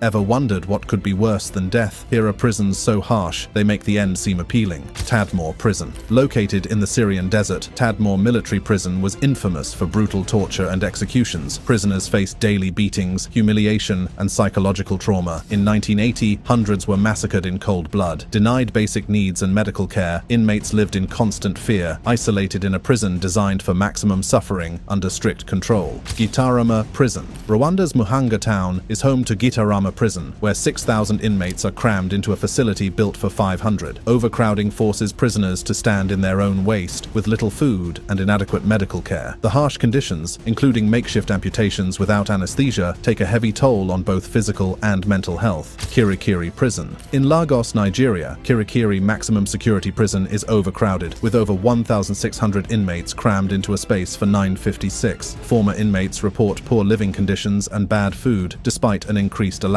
Ever wondered what could be worse than death? Here are prisons so harsh, they make the end seem appealing. Tadmor Prison. Located in the Syrian desert, Tadmor Military Prison was infamous for brutal torture and executions. Prisoners faced daily beatings, humiliation, and psychological trauma. In 1980, hundreds were massacred in cold blood. Denied basic needs and medical care, inmates lived in constant fear, isolated in a prison designed for maximum suffering under strict control. Gitarama Prison. Rwanda's Muhanga town is home to Gitarama Prison, where 6,000 inmates are crammed into a facility built for 500. Overcrowding forces prisoners to stand in their own waste, with little food and inadequate medical care. The harsh conditions, including makeshift amputations without anesthesia, take a heavy toll on both physical and mental health. Kirikiri Prison. In Lagos, Nigeria, Kirikiri Maximum Security Prison is overcrowded, with over 1,600 inmates crammed into a space for 956. Former inmates report poor living conditions and bad food, despite an increased allowance.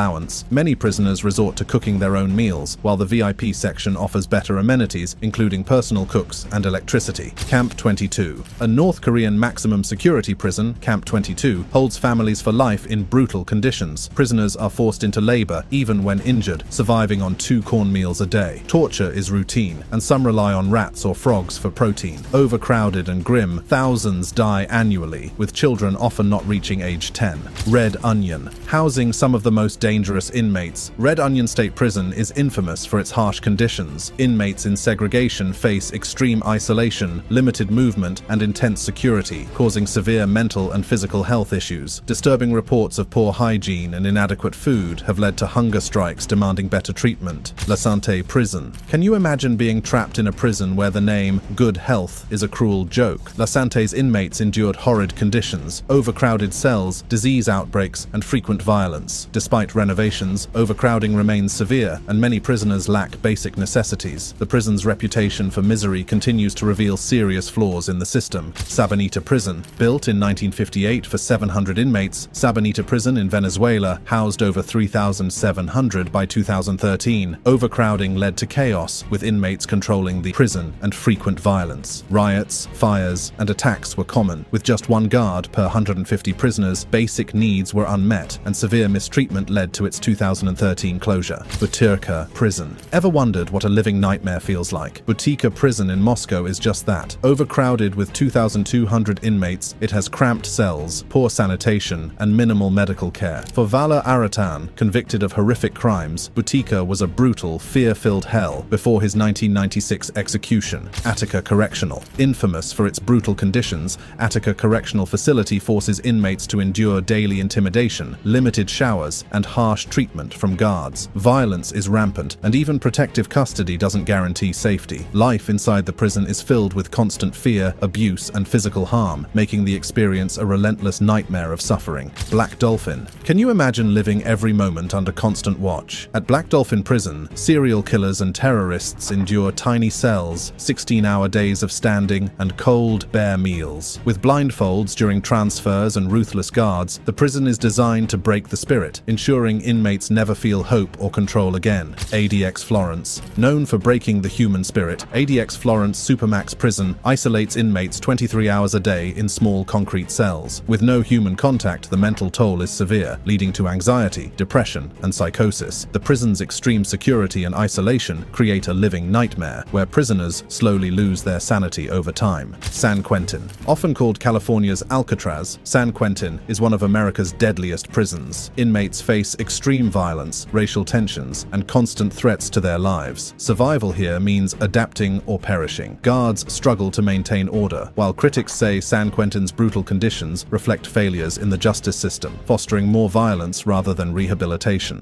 Many prisoners resort to cooking their own meals, while the VIP section offers better amenities, including personal cooks and electricity. Camp 22. A North Korean maximum security prison, Camp 22, holds families for life in brutal conditions. Prisoners are forced into labor, even when injured, surviving on 2 cornmeals a day. Torture is routine, and some rely on rats or frogs for protein. Overcrowded and grim, thousands die annually, with children often not reaching age 10. Red Onion. Housing some of the most dangerous inmates, Red Onion State Prison is infamous for its harsh conditions. Inmates in segregation face extreme isolation, limited movement, and intense security, causing severe mental and physical health issues. Disturbing reports of poor hygiene and inadequate food have led to hunger strikes demanding better treatment. La Santé Prison. Can you imagine being trapped in a prison where the name Good Health is a cruel joke? La Santé's inmates endured horrid conditions, overcrowded cells, disease outbreaks, and frequent violence. Despite renovations, overcrowding remains severe, and many prisoners lack basic necessities. The prison's reputation for misery continues to reveal serious flaws in the system. Sabanita Prison. Built in 1958 for 700 inmates, Sabanita Prison in Venezuela housed over 3,700 by 2013. Overcrowding led to chaos, with inmates controlling the prison and frequent violence. Riots, fires, and attacks were common. With just 1 guard per 150 prisoners, basic needs were unmet, and severe mistreatment led to its 2013 closure. Butyrka Prison. Ever wondered what a living nightmare feels like? Butyrka Prison in Moscow is just that. Overcrowded with 2,200 inmates, it has cramped cells, poor sanitation, and minimal medical care. For Vala Aratan, convicted of horrific crimes, Butyrka was a brutal, fear-filled hell before his 1996 execution. Attica Correctional. Infamous for its brutal conditions, Attica Correctional Facility forces inmates to endure daily intimidation, limited showers, and harsh treatment from guards. Violence is rampant, and even protective custody doesn't guarantee safety. Life inside the prison is filled with constant fear, abuse, and physical harm, making the experience a relentless nightmare of suffering. Black Dolphin. Can you imagine living every moment under constant watch? At Black Dolphin Prison, serial killers and terrorists endure tiny cells, 16-hour days of standing, and cold, bare meals. With blindfolds during transfers and ruthless guards, the prison is designed to break the spirit, ensuring inmates never feel hope or control again. ADX Florence. Known for breaking the human spirit, ADX Florence Supermax Prison isolates inmates 23 hours a day in small concrete cells. With no human contact, the mental toll is severe, leading to anxiety, depression, and psychosis. The prison's extreme security and isolation create a living nightmare, where prisoners slowly lose their sanity over time. San Quentin. Often called California's Alcatraz, San Quentin is one of America's deadliest prisons. Inmates face extreme violence, racial tensions, and constant threats to their lives. Survival here means adapting or perishing. Guards struggle to maintain order, while critics say San Quentin's brutal conditions reflect failures in the justice system, fostering more violence rather than rehabilitation.